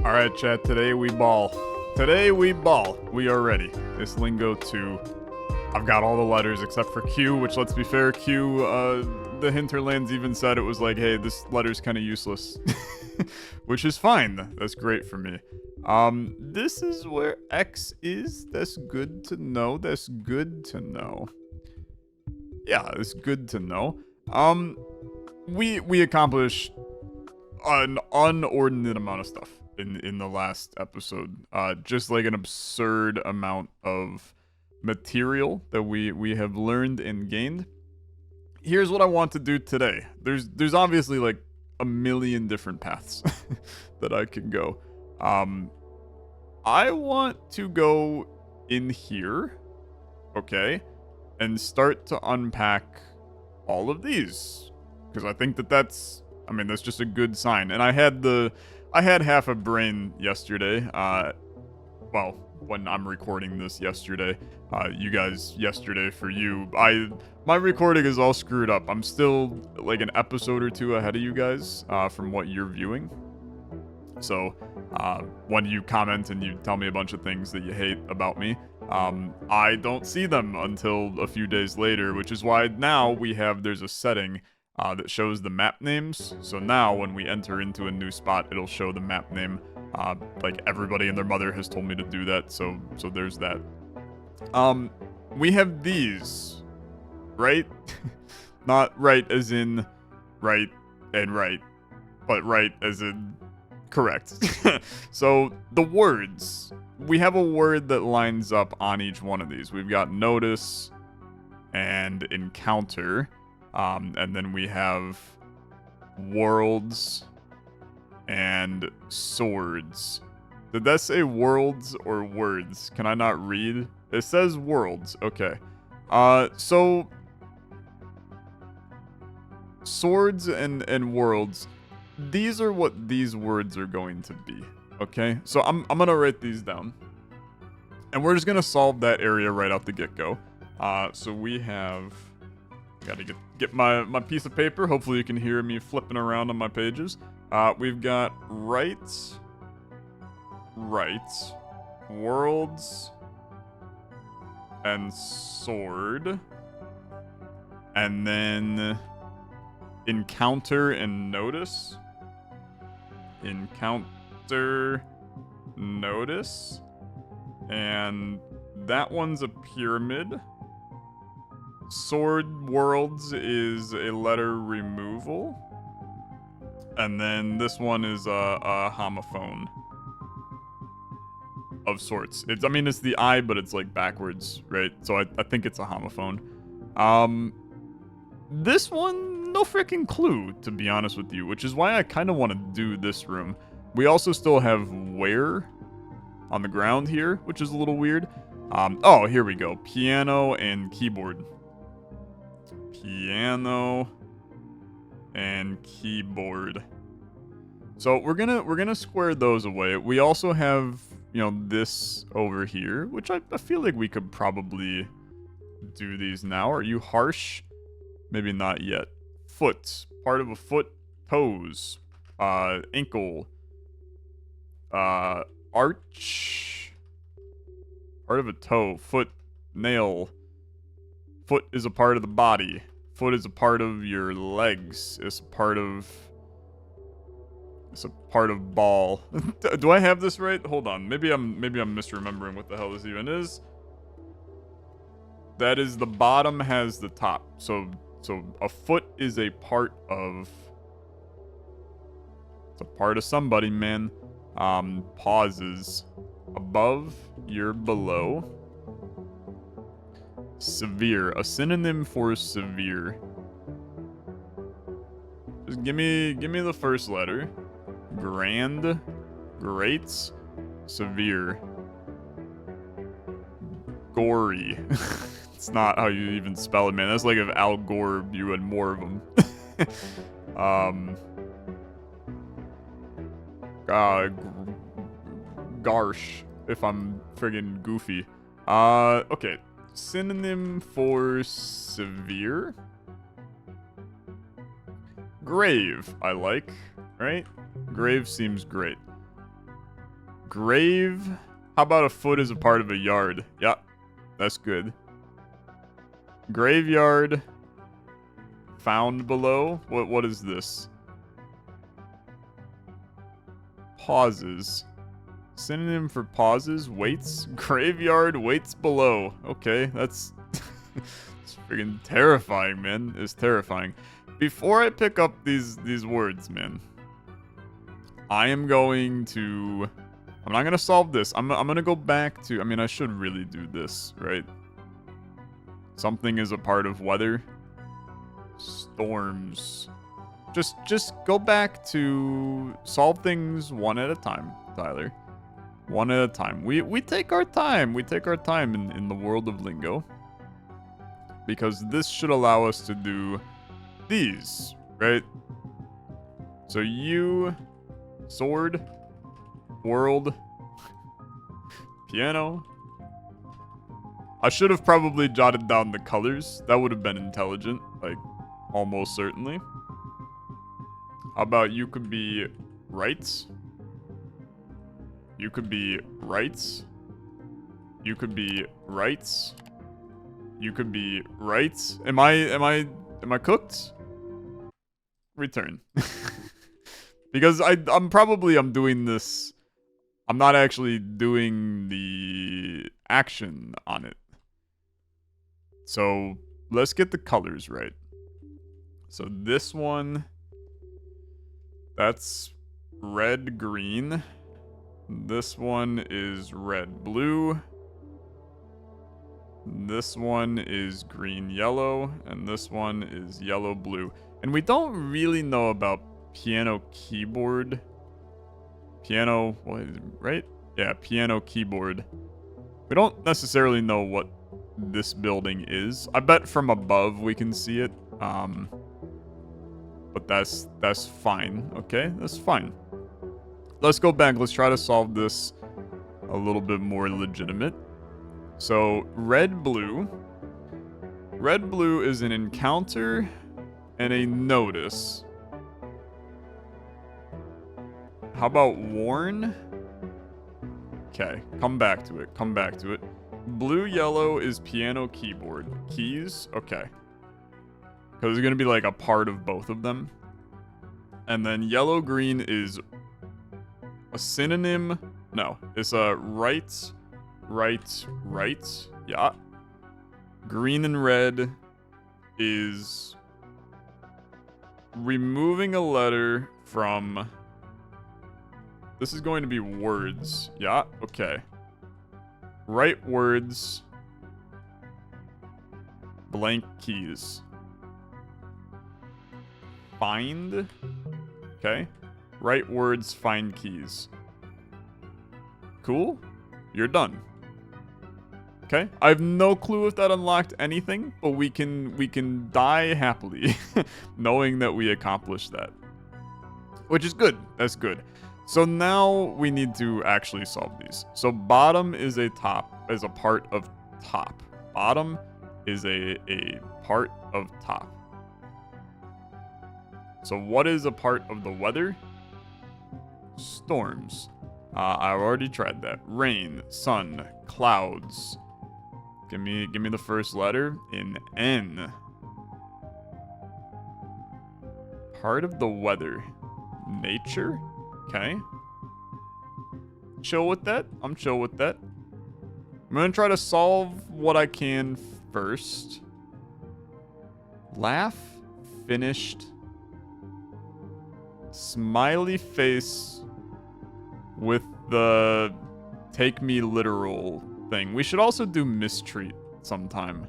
All right, chat. Today we ball. Today we ball. We are ready. It's Lingo 2. I've got all the letters except for Q, which, let's be fair, Q, the hinterlands even said it was like, hey, this letter's kind of useless. Which is fine. That's great for me. This is where X is. That's good to know. That's good to know. Yeah, it's good to know. We accomplished an unordinate amount of stuff in the last episode. Just like an absurd amount of material that we have learned and gained. Here's what I want to do today. There's obviously like a million different paths that I can go. I want to go in here, okay, and start to unpack all of these, because I think that's just a good sign. And I had half a brain yesterday. Well, when I'm recording this yesterday, you guys yesterday for you. My recording is all screwed up. I'm still like an episode or two ahead of you guys from what you're viewing. So when you comment and you tell me a bunch of things that you hate about me, I don't see them until a few days later, which is why now there's a setting that shows the map names. So now when we enter into a new spot, it'll show the map name. Like everybody and their mother has told me to do that, so there's that. We have these, right? Not right as in right and right, but right as in correct. So the words, we have a word that lines up on each one of these. We've got notice and encounter, and then we have worlds and swords. Did that say worlds or words? Can I not read? It says worlds. Okay. So swords and worlds, these are what these words are going to be. Okay? So I'm gonna write these down. And we're just gonna solve that area right out the get-go. So we have, gotta get my piece of paper. Hopefully you can hear me flipping around on my pages. We've got right, worlds, and sword, and then encounter and notice. Encounter, notice, and that one's a pyramid. Sword worlds is a letter removal. And then this one is a homophone of sorts. It's the I, but it's like backwards, right? So I think it's a homophone. This one, no freaking clue, to be honest with you, which is why I kind of want to do this room. We also still have where on the ground here, which is a little weird. Oh, here we go. Piano and keyboard. Piano and keyboard. So we're gonna square those away. We also have, this over here, which I feel like we could probably do these now. Are you harsh? Maybe not yet. Foot. Part of a foot. Toes. Ankle. Arch. Part of a toe. Foot. Nail. Foot is a part of the body. Foot is a part of your legs. It's a part of ball. Do I have this right? Hold on. Maybe I'm misremembering what the hell this even is. That is, the bottom has the top. So a foot is a part of. It's a part of somebody, man. Pauses. Above, you're below. Severe. A synonym for severe. Just give me the first letter. Grand. Great. Severe. Gory. It's not how you even spell it, man. That's like if Al Gore, you had more of them. Garsh, if I'm friggin' goofy. Okay. Synonym for severe. Grave, I like, right? Grave seems great. Grave. How about a foot is a part of a yard? Yeah, that's good. Graveyard. Found below. What is this? Pauses. Synonym for pauses. Waits. Graveyard. Waits below. Okay, that's... it's freaking terrifying, man. It's terrifying. Before I pick up these words, man, I am going to... I'm not going to solve this. I'm going to go back to... I mean, I should really do this, right? Something is a part of weather. Storms. Just go back to solve things one at a time, Tyler. One at a time. We take our time. We take our time in the world of Lingo. Because this should allow us to do these, right? So you, sword, world, piano. I should have probably jotted down the colors. That would have been intelligent, like almost certainly. How about you could be rights? You could be rights. You could be rights. You could be rights. Am I cooked? Return. Because I'm doing this. I'm not actually doing the action on it. So let's get the colors right. So this one, that's red, green. This one is red, blue. This one is green, yellow. And this one is yellow, blue. And we don't really know about piano keyboard. Piano, right? Yeah, piano keyboard. We don't necessarily know what this building is. I bet from above we can see it. But that's fine. Okay, that's fine. Let's go back. Let's try to solve this a little bit more legitimate. So, red, blue. Red, blue is an encounter and a notice. How about worn? Okay, come back to it. Come back to it. Blue, yellow is piano keyboard. Keys? Okay. Because it's going to be like a part of both of them. And then yellow, green is a synonym. No, it's a right. Yeah. Green and red is removing a letter from... This is going to be words. Yeah, okay. Right words. Blank keys. Find. Okay. Right words, find keys. Cool. You're done. Okay. I have no clue if that unlocked anything, but we can die happily knowing that we accomplished that. Which is good. That's good. So now we need to actually solve these. So bottom is a part of top. Bottom is a part of top. So what is a part of the weather? Storms. I already tried that. Rain, sun, clouds. Give me the first letter in N. Part of the weather. Nature? Okay. Chill with that. I'm chill with that. I'm gonna try to solve what I can first. Laugh. Finished. Smiley face with the take me literal thing. We should also do mistreat sometime,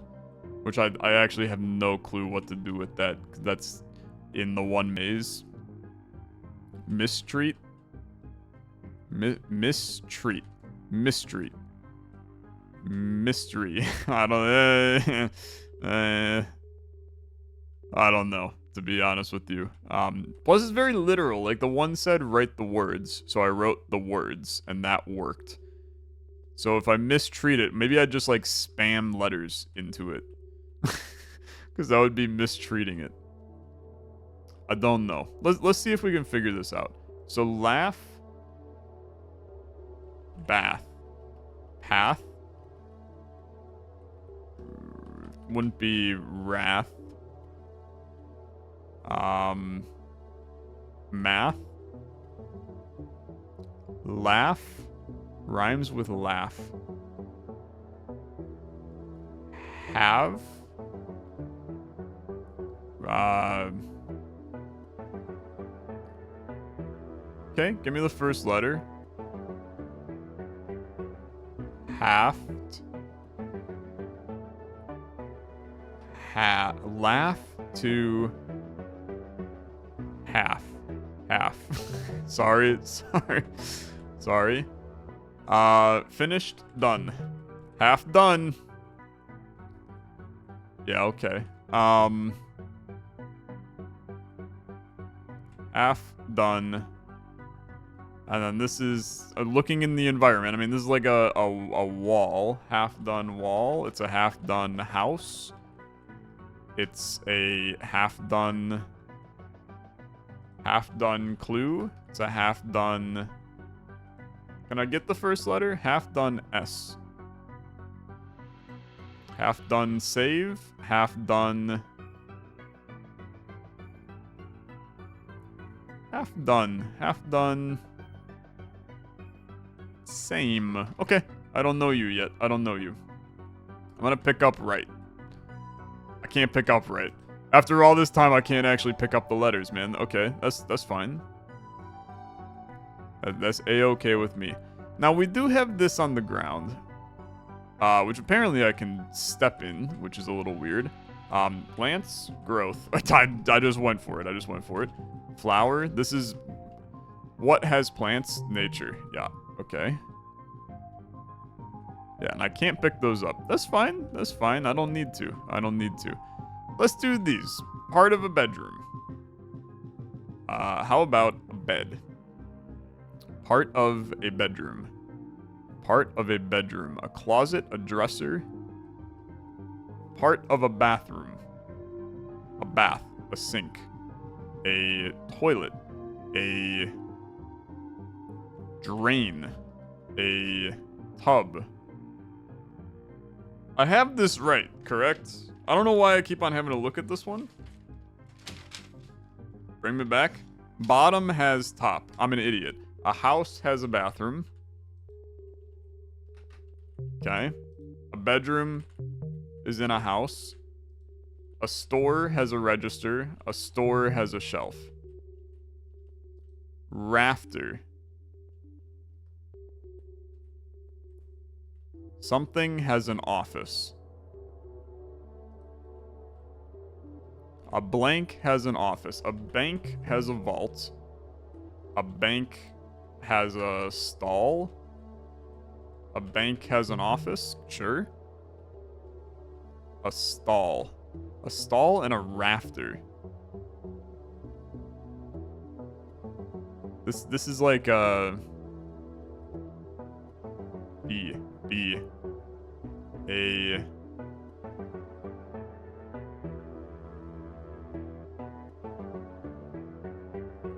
which I actually have no clue what to do with that, 'cause that's in the one maze. Mistreat. Mistreat. Mistreat. Mystery. I don't know, to be honest with you. Plus it's very literal. Like the one said write the words, so I wrote the words and that worked. So if I mistreat it, maybe I'd just like spam letters into it. Because that would be mistreating it. I don't know. Let's see if we can figure this out. So laugh. bath. Path? Wouldn't be wrath. Math? Laugh? Rhymes with laugh. Have? Okay, give me the first letter. Haft. Laugh to half. Half. Sorry. Finished. Done. Half done. Yeah, okay. Half done. And then this is looking in the environment. I mean, this is like a wall. Half done wall. It's a half done house. It's a half done clue. It's a half done. Can I get the first letter? Half done S. Half done save. Half done. Half done. Half done. Same. Okay. I don't know you yet. I don't know you. I'm gonna pick up right. I can't pick up right. After all this time, I can't actually pick up the letters, man. Okay, that's fine. That's A-okay with me. Now, we do have this on the ground. Which apparently I can step in, which is a little weird. Plants, growth. I just went for it. Flower, this is... What has plants? Nature. Yeah, okay. Yeah, and I can't pick those up. That's fine. I don't need to. Let's do these. Part of a bedroom. How about a bed? Part of a bedroom. A closet, a dresser. Part of a bathroom. A bath, a sink. A toilet. A drain. A tub. I have this right, correct? I don't know why I keep on having to look at this one. Bring me back. Bottom has top. I'm an idiot. A house has a bathroom. Okay. A bedroom is in a house. A store has a register. A store has a shelf. Rafter. Something has an office. A blank has an office. A bank has a vault. A bank has a stall. A bank has an office. Sure. A stall. A stall and a rafter. This is like a... A...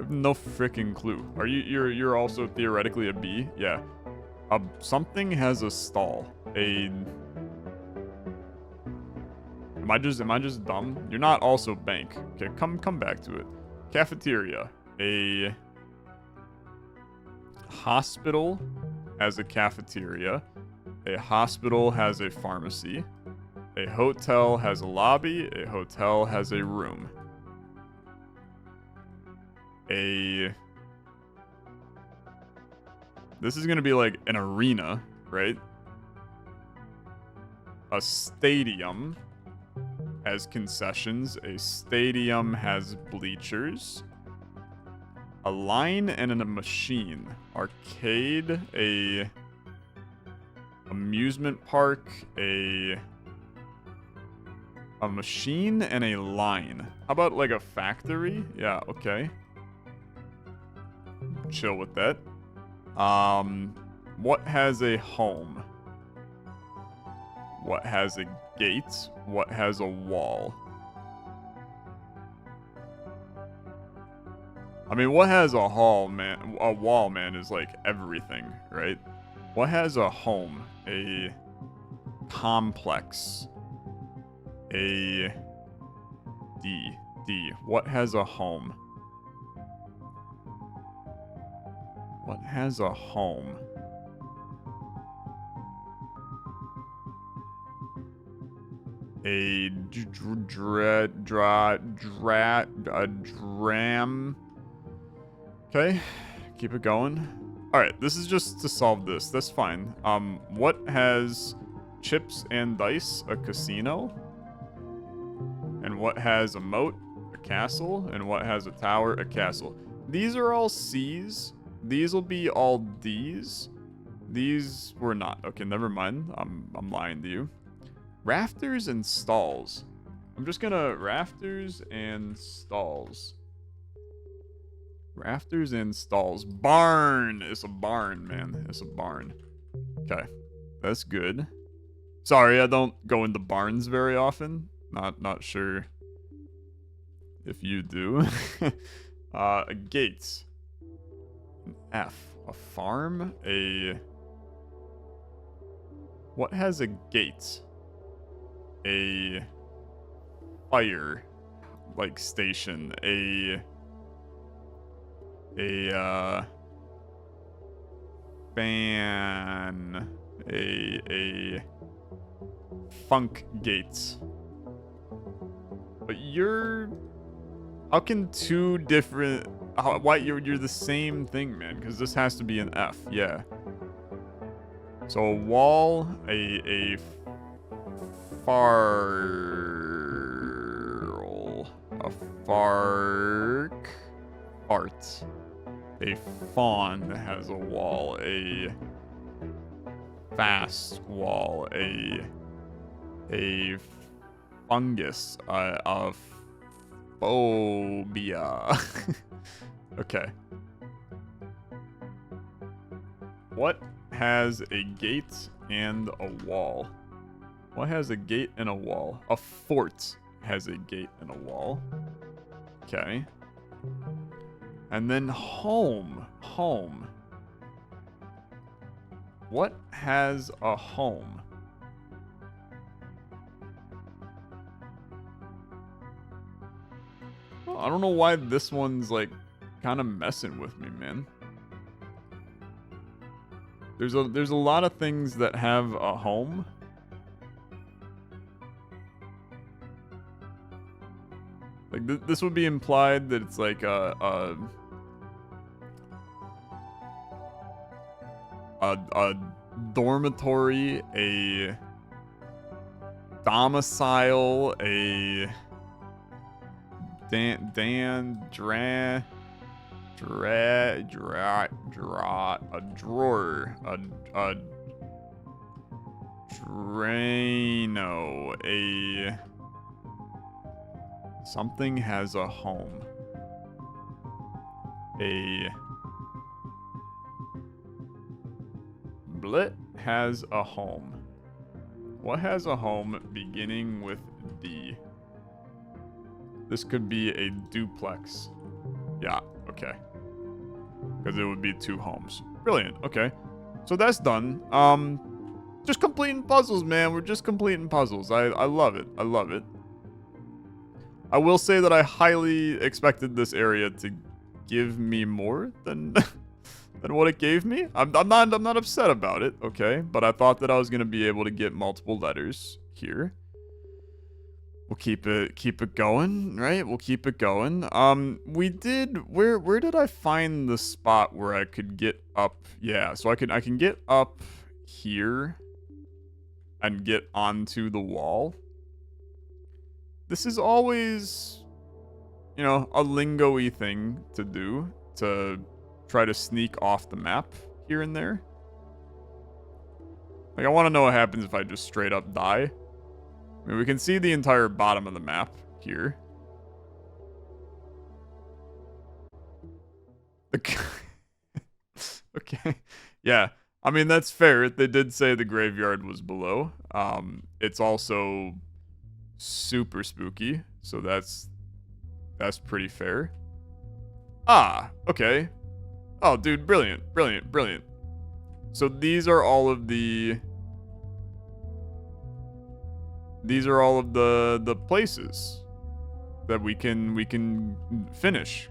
No freaking clue. Are you're also theoretically a B? Yeah. Something has a stall. Am I just dumb? You're not also bank. Okay, come back to it. Cafeteria. A hospital has a cafeteria. A hospital has a pharmacy. A hotel has a lobby. A hotel has a room. This is gonna be like an arena, right? A stadium has concessions. A stadium has bleachers. A line and a machine. Arcade. A amusement park. A machine and a line. How about like a factory? Yeah, okay. Chill with that. What has a home? What has a gate? What has a wall? I mean, what has a wall, man, is like everything, right? What has a home? A complex. A D. D. What has a home? What has a home? A dram. Okay, keep it going. All right, this is just to solve this. That's fine. What has chips and dice? A casino. And what has a moat? A castle. And what has a tower? A castle. These are all C's. These will be all D's. These were not. Okay, never mind. I'm lying to you. Rafters and stalls. I'm just gonna rafters and stalls. Rafters and stalls. Barn. It's a barn, man. It's a barn. Okay, that's good. Sorry, I don't go into barns very often. Not sure if you do. A gate. An F. A farm. A. What has a gate? A fire like station. A fan. A funk gate. But you're, how can two different, why you're the same thing, man? Because this has to be an F. Yeah. So a wall, a farl, a fark, fart. A fawn has a wall. A fast wall. A fungus. A phobia. Okay. What has a gate and a wall? What has a gate and a wall? A fort has a gate and a wall. Okay. And then home. Home. What has a home? Well, I don't know why this one's like kind of messing with me, man. There's a lot of things that have a home. Like this would be implied that it's like a dormitory, a domicile, a a drawer, a Drano, a something has a home. A Blit has a home. What has a home beginning with D? This could be a duplex. Yeah, okay. Because it would be two homes. Brilliant, okay. So that's done. Just completing puzzles, man. We're just completing puzzles. I love it. I love it. I will say that I highly expected this area to give me more than than what it gave me. I'm not upset about it, okay? But I thought that I was gonna be able to get multiple letters here. We'll keep it going, right? We'll keep it going. We did, where did I find the spot where I could get up? Yeah, so I can get up here and get onto the wall. This is always, you know, a lingo-y thing to do, to try to sneak off the map here and there. Like, I want to know what happens if I just straight up die. I mean, we can see the entire bottom of the map here. Okay. Yeah. I mean, that's fair. They did say the graveyard was below. It's also super spooky, so that's pretty fair. Ah, okay. Oh, dude, brilliant, brilliant, brilliant. So these are all of the places that we can finish.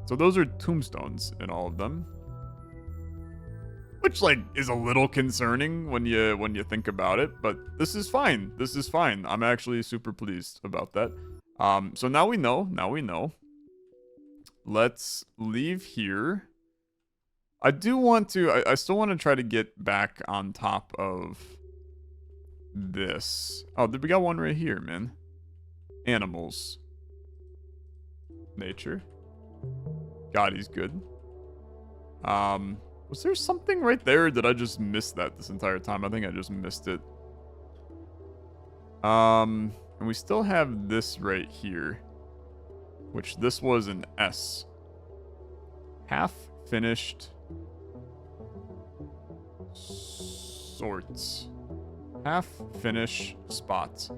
So those are tombstones in all of them. Which like is a little concerning when you think about it, but this is fine. This is fine. I'm actually super pleased about that. So now we know. Let's leave here. I do want to I still want to try to get back on top of this. Oh, we got one right here, man. Animals. Nature. God, he's good. Was there something right there? Did I just miss that this entire time? I think I just missed it. And we still have this right here, which this was an S. Half finished sorts. Half finished spots.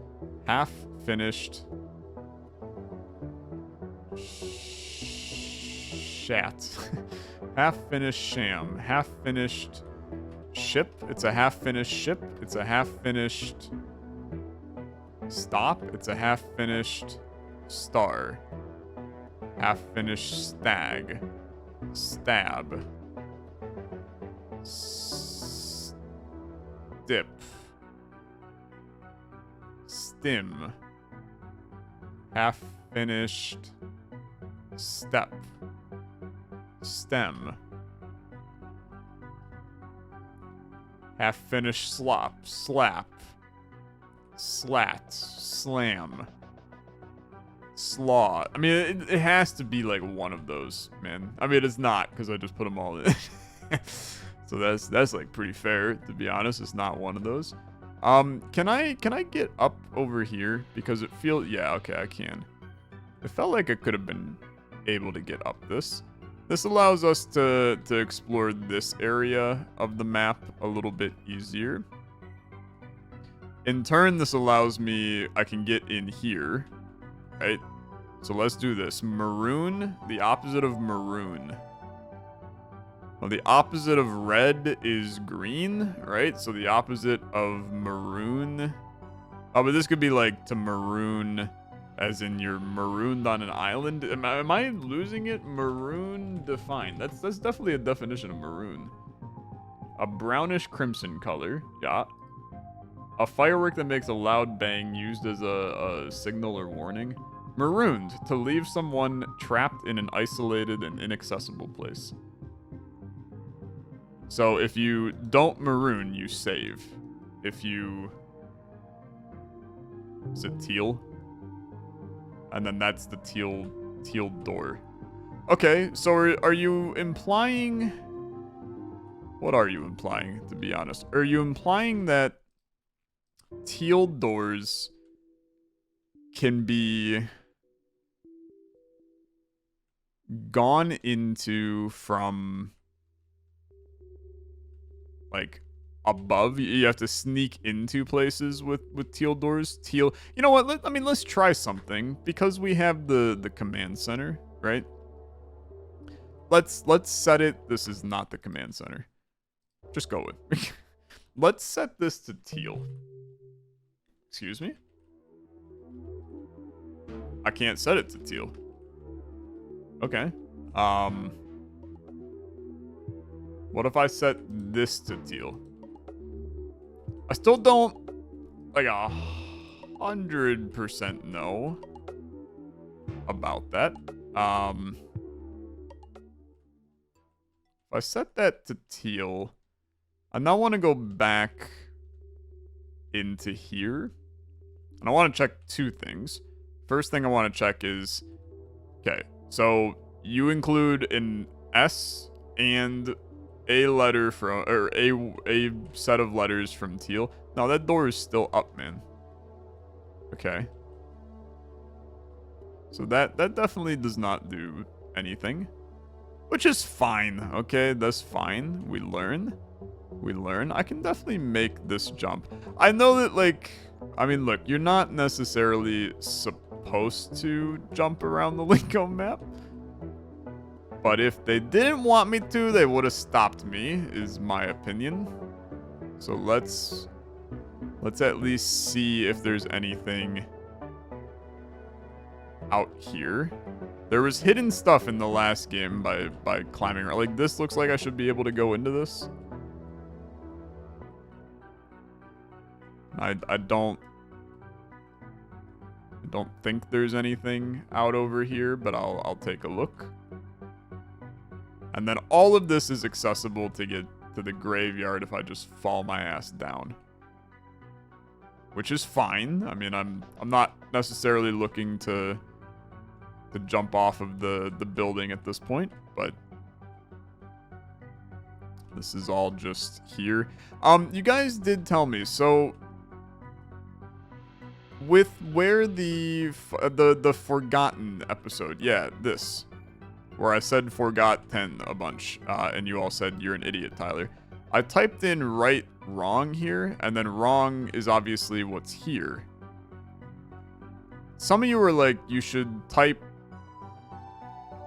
Half finished shat. Half finished sham. Half finished ship. It's a half finished ship. It's a half finished stop. It's a half finished star. Half finished stag. Stab. Dip. Stim. Half finished step. Stem. Half finished slop. Slap. Slat. Slam. Slaw. I mean, it has to be like one of those, man. I mean, it's not because I just put them all in. So that's like pretty fair, to be honest. It's not one of those. Can I get up over here? Because it feels, yeah, okay, I can. It felt like I could have been able to get up this. This allows us to explore this area of the map a little bit easier. In turn, this allows me, I can get in here, right? So let's do this. Maroon, the opposite of maroon. Well, the opposite of red is green, right? So the opposite of maroon. Oh, but this could be like to maroon as in you're marooned on an island. Am I losing it? Maroon defined. That's definitely a definition of maroon. A brownish crimson color. Yeah. A firework that makes a loud bang used as a signal or warning. Marooned, to leave someone trapped in an isolated and inaccessible place. So if you don't maroon, you save. If you... Is it teal? And then that's the teal door. Okay, so are you implying... What are you implying, to be honest? Are you implying that teal doors can be gone into from like above? You have to sneak into places with teal doors. Teal, you know what, let's try something, because we have the command center, right? Let's set it. This is not the command center. Just go with. Let's set this to teal. Excuse me? I can't set it to teal. Okay. What if I set this to teal? I still don't, like, 100% know about that. If I set that to teal, I now want to go back into here. And I want to check two things. First thing I want to check is, okay, so you include an S and a letter from, or a set of letters from teal. No, that door is still up, man. Okay. So that definitely does not do anything. Which is fine, okay? That's fine. We learn. We learn. I can definitely make this jump. I know that, like, I mean, look, you're not necessarily supposed to jump around the Lingo map. But if they didn't want me to, they would have stopped me, is my opinion. So let's at least see if there's anything out here. There was hidden stuff in the last game by climbing around. Like, this looks like I should be able to go into this. I don't think there's anything out over here, but I'll take a look. And then all of this is accessible to get to the graveyard if I just fall my ass down. Which is fine. I mean, I'm not necessarily looking to jump off of the building at this point, but this is all just here. You guys did tell me, so with where the Forgotten episode, yeah, this, where I said forgot-ten a bunch, and you all said you're an idiot, Tyler. I typed in right, wrong here, and then wrong is obviously what's here. Some of you were like, you should type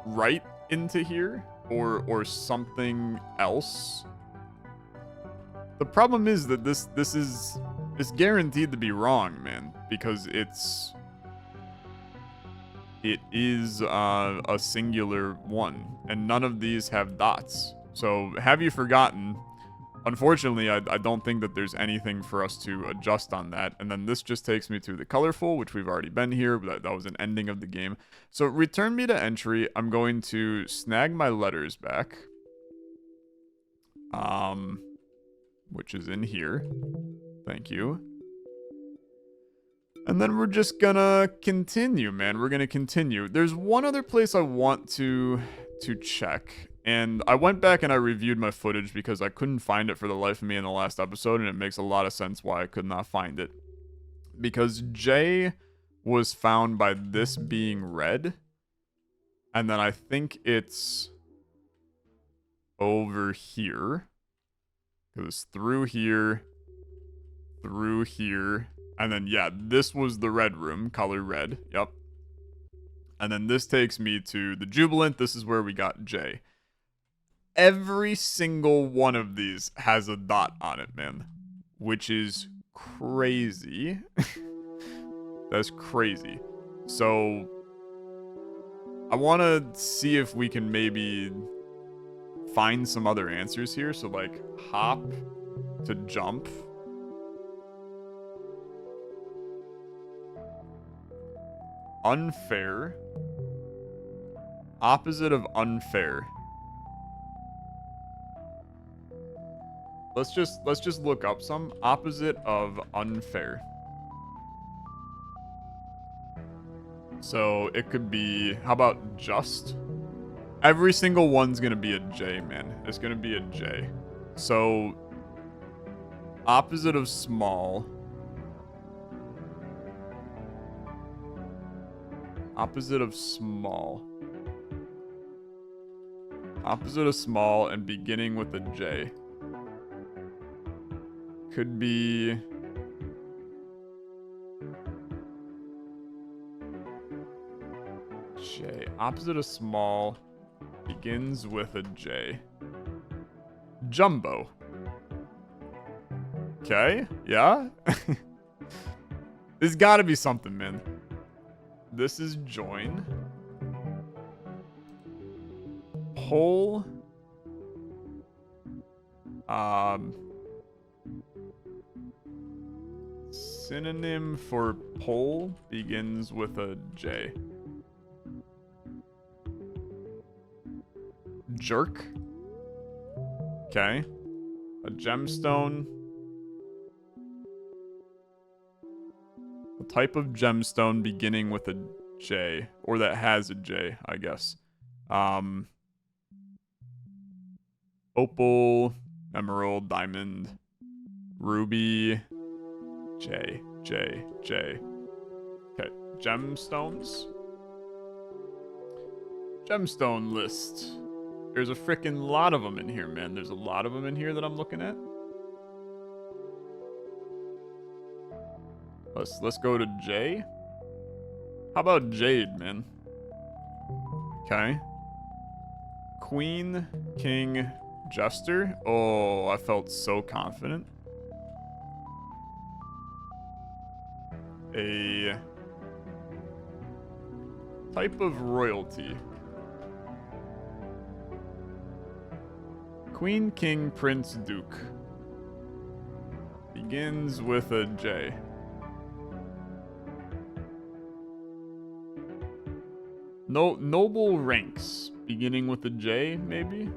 right into here, or something else. The problem is that this is guaranteed to be wrong, man, because it is a singular one, and none of these have dots. So, have you forgotten? Unfortunately, I don't think that there's anything for us to adjust on that. And then this just takes me to the colorful, which we've already been here. But that was an ending of the game. So, return me to entry. I'm going to snag my letters back. Which is in here. Thank you. And then we're just gonna continue, man. We're gonna continue. There's one other place I want to check. And I went back and I reviewed my footage because I couldn't find it for the life of me in the last episode, and it makes a lot of sense why I could not find it. Because J was found by this being red. And then I think it's over here. It was through here, and then, yeah, this was the red room, color red, yep. And then this takes me to the Jubilant. This is where we got J. Every single one of these has a dot on it, man, which is crazy. That's crazy. So, I want to see if we can maybe find some other answers here. So, like, hop to jump. Unfair. Opposite of unfair. Let's just look up some. Opposite of unfair. So it could be, how about just? Every single one's gonna be a J, man. It's gonna be a J. So opposite of small. Opposite of small. Opposite of small and beginning with a J. Could be J. Opposite of small begins with a J. Jumbo. Okay, yeah. There's gotta be something, man. This is join. Pole. Synonym for pole begins with a J. Jerk. Okay. A gemstone. A type of gemstone beginning with a J. Or that has a J, I guess. Opal, emerald, diamond, ruby, J. Okay, gemstones. Gemstone list. There's a freaking lot of them in here, man. There's a lot of them in here that I'm looking at. Let's go to J. How about jade, man? Okay. Queen, king, jester. Oh, I felt so confident. A type of royalty. Queen, king, prince, duke. Begins with a J. No, noble ranks. Beginning with a J, maybe?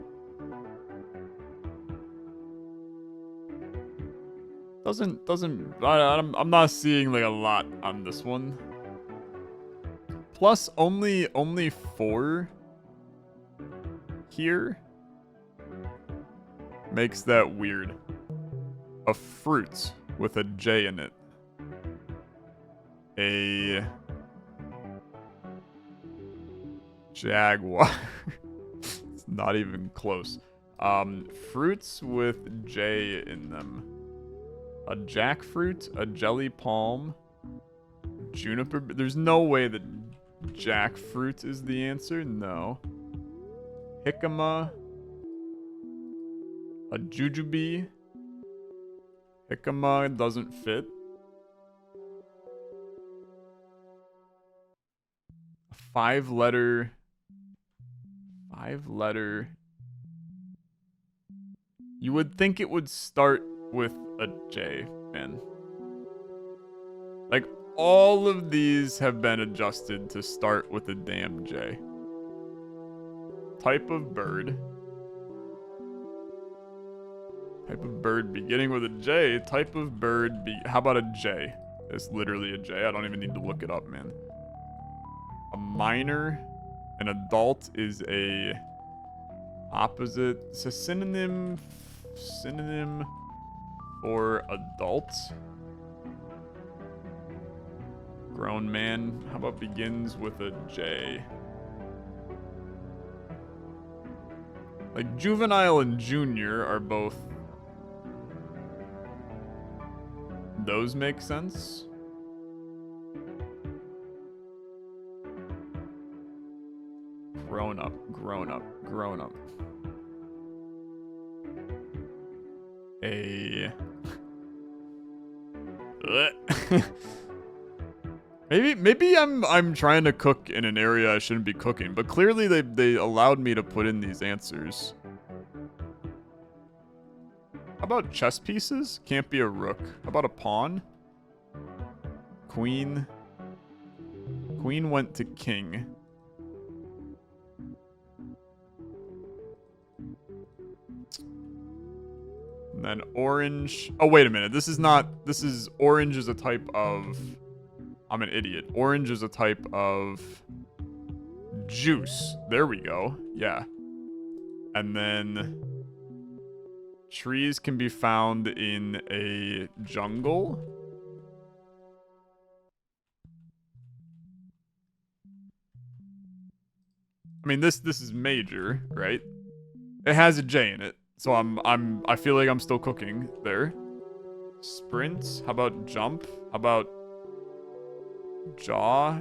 I'm not seeing like a lot on this one. Plus only 4 here makes that weird. A fruit with a J in it. A jaguar. It's not even close. Fruits with J in them. A jackfruit, a jelly palm, juniper. There's no way that jackfruit is the answer. No. Jicama. A jujube. Jicama doesn't fit. A 5-letter. You would think it would start with a J, man. Like, all of these have been adjusted to start with a damn J. Type of bird. Type of bird beginning with a J. Type of bird how about a J? It's literally a J. I don't even need to look it up, man. A minor. An adult is a opposite. It's a synonym for adult. Grown man. How about begins with a J? Like juvenile and junior are both. Those make sense. Grown up. Maybe I'm trying to cook in an area I shouldn't be cooking, but clearly they allowed me to put in these answers. How about chess pieces? Can't be a rook. How about a pawn? Queen. Queen went to king. And then orange. Oh, wait a minute. This is orange is a type of. I'm an idiot. Orange is a type of juice. There we go. Yeah. And then trees can be found in a jungle. I mean, this is major, right? It has a J in it. So I feel like I'm still cooking there. Sprint. How about jump? How about jaw?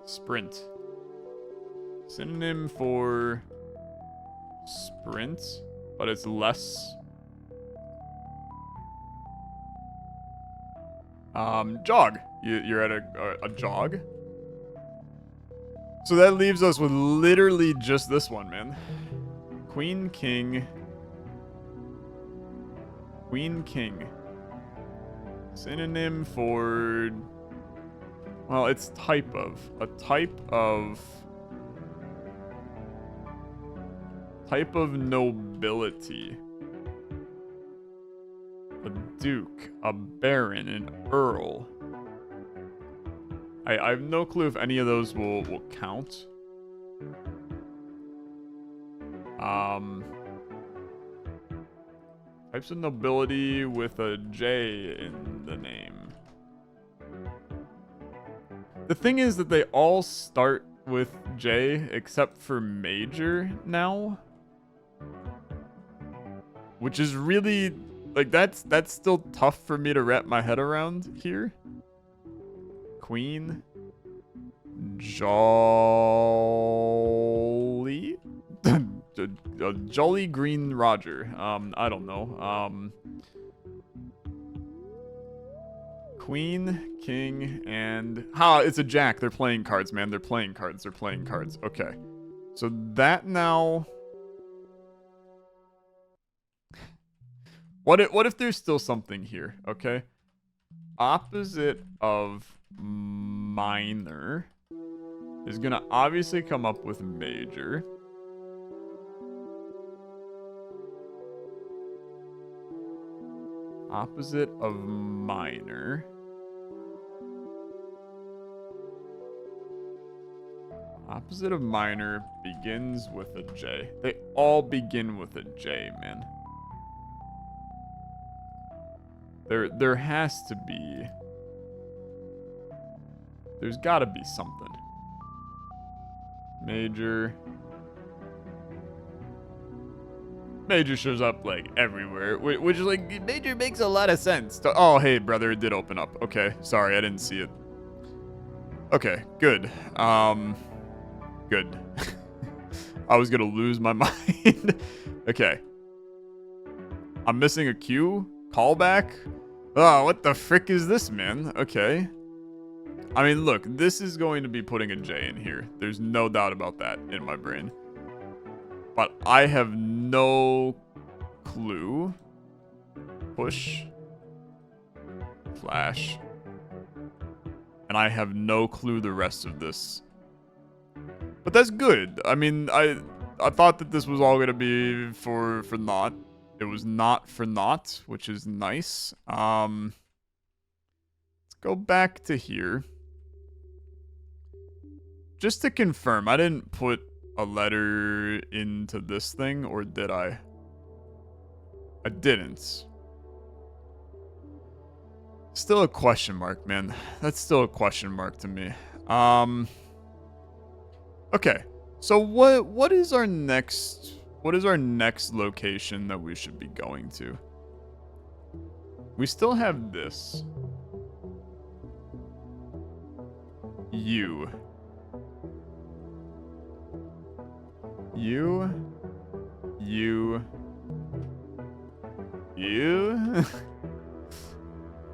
Sprint. Synonym for sprint, but it's less. Jog. You're at a jog. So that leaves us with literally just this one, man. Queen, king. Queen, king. Synonym for. Well, it's type of. A type of. Type of nobility. A duke, a baron, an earl. I have no clue if any of those will count. Types of nobility with a J in the name. The thing is that they all start with J except for major now. Which is really, like, that's still tough for me to wrap my head around here. Queen. Jolly? A Jolly Green Roger. I don't know. Queen, king, and... it's a jack. They're playing cards, man. They're playing cards. Okay. So that now... What if there's still something here, okay? Opposite of minor is gonna obviously come up with major. Opposite of minor. Opposite of minor begins with a J. They all begin with a J, man. There has to be... There's gotta be something. Major. Major shows up, like, everywhere. Which is, like, major makes a lot of sense. Oh, hey, brother, it did open up. Okay, sorry, I didn't see it. Okay, good. Good. I was gonna lose my mind. Okay. I'm missing a Q? Callback? Oh, what the frick is this, man? Okay. I mean, look, this is going to be putting a J in here. There's no doubt about that in my brain. But I have no clue. Push. Flash. And I have no clue the rest of this. But that's good. I mean, I thought that this was all going to be for naught. It was not for naught, which is nice. Let's go back to here. Just to confirm, I didn't put a letter into this thing, or did I? I didn't. Still a question mark, man. That's still a question mark to me. Okay. So what is our next location that we should be going to? We still have this. You.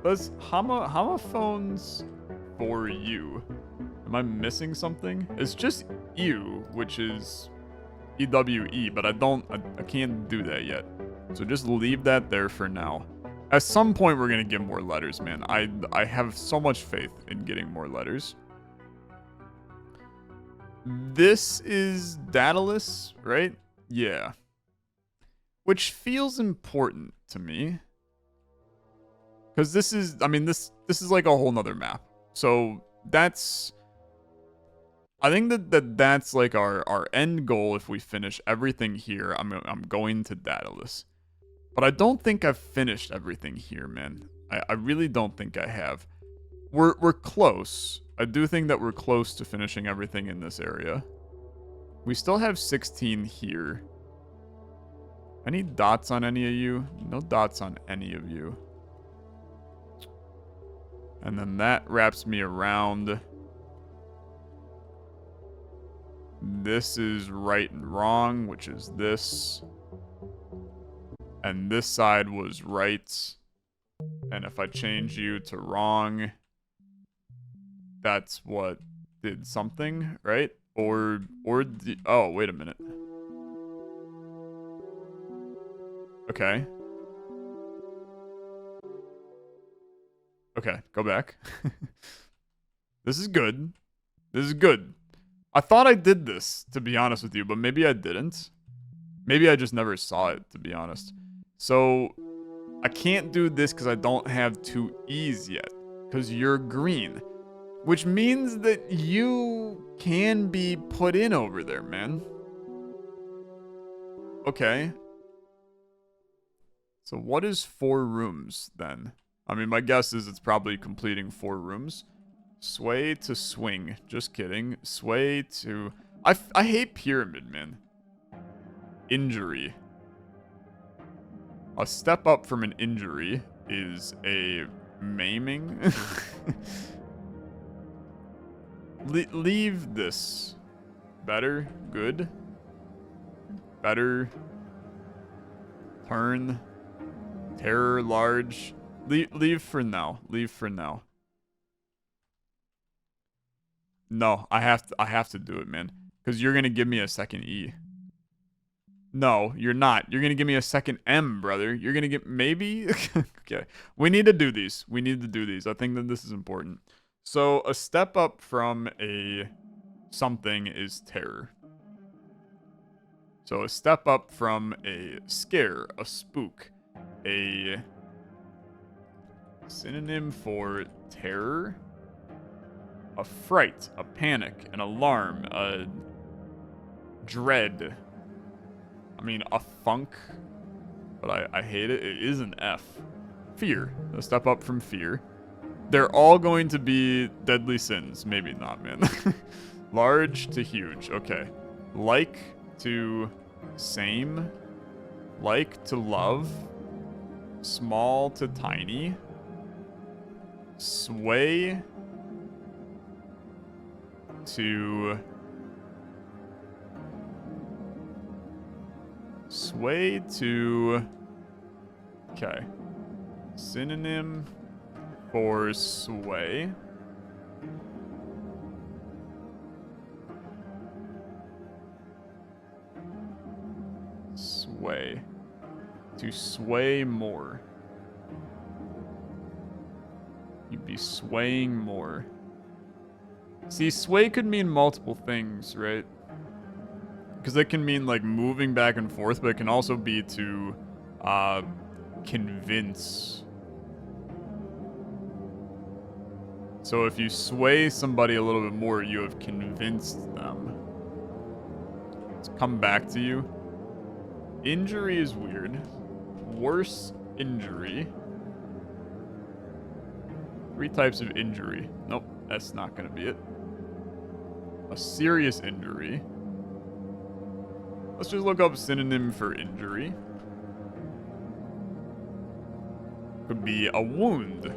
Let's homophones for you. Am I missing something? It's just you, which is EWE, but I can't do that yet. So just leave that there for now. At some point we're gonna get more letters, man. I have so much faith in getting more letters. This is dataless, right? Yeah. Which feels important to me. Because this is, I mean, this is like a whole nother map. So that's... I think that's like our end goal if we finish everything here. I'm going to dataless. But I don't think I've finished everything here, man. I really don't think I have. We're close. I do think that we're close to finishing everything in this area. We still have 16 here. Any dots on any of you? No dots on any of you. And then that wraps me around. This is right and wrong, which is this. And this side was right. And if I change you to wrong, that's what did something, right? Oh, wait a minute. Okay. Okay, go back. This is good. This is good. I thought I did this, to be honest with you, but maybe I didn't. Maybe I just never saw it, to be honest. So, I can't do this because I don't have two E's yet. Because you're green. Which means that you can be put in over there, man. Okay. So what is 4 rooms, then? I mean, my guess is it's probably completing 4 rooms. Sway to swing. Just kidding. Sway to... I hate pyramid, man. Injury. A step up from an injury is a maiming. Leave this. Better. Good. Better. Turn. Terror. Large. Leave for now. Leave for now. No, I have to do it, man. Because you're gonna give me a second E. No, you're not. You're gonna give me a second M, brother. You're gonna get maybe. Okay, we need to do these. We need to do these. I think that this is important. So a step up from a something is terror. So a step up from a scare, a spook, a synonym for terror, a fright, a panic, an alarm, a dread. I mean, a funk, but I hate it. It is an F. Fear. A step up from fear. They're all going to be deadly sins. Maybe not, man. Large to huge. Okay. Like to same. Like to love. Small to tiny. Sway to... Sway to... Okay. Synonym for sway. Sway. To sway more. You'd be swaying more. See, sway could mean multiple things, right? Because it can mean, like, moving back and forth, but it can also be to, convince. So if you sway somebody a little bit more, you have convinced them. Let's come back to you. Injury is weird. Worse injury. 3 types of injury. Nope, that's not gonna be it. A serious injury. Let's just look up synonym for injury. Could be a wound.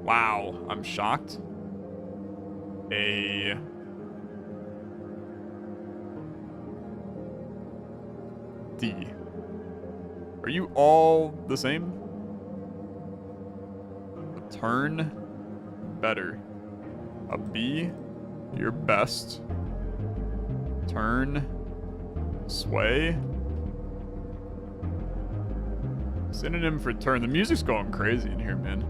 Wow, I'm shocked. A... D. Are you all the same? A turn. Better. A B. Your best. Turn. Sway. Synonym for turn. The music's going crazy in here, man.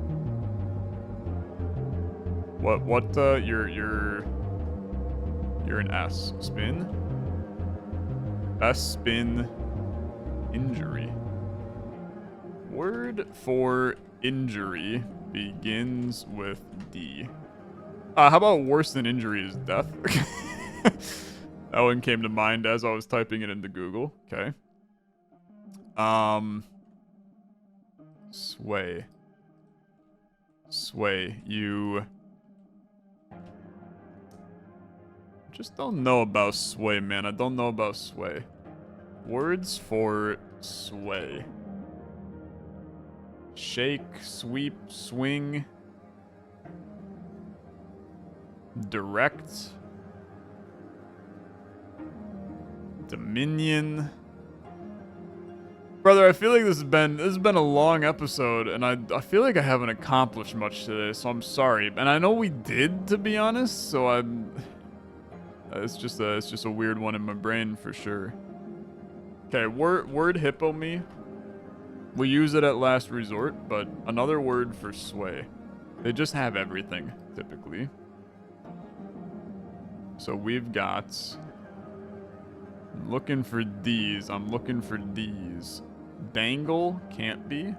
You're an S. Spin? Best spin. Injury. Word for injury begins with D. How about worse than injury is death? That one came to mind as I was typing it into Google. Okay. Sway. Sway. You... just don't know about sway, man. I don't know about sway. Words for sway. Shake, sweep, swing. Direct. Dominion. Brother, I feel like this has been a long episode, and I feel like I haven't accomplished much today, so I'm sorry. And I know we did, to be honest, so I'm... It's just a weird one in my brain for sure. Okay, word hippo me. We use it at last resort, but another word for sway. They just have everything, typically. So we've got... I'm looking for D's. I'm looking for D's. Dangle can't be.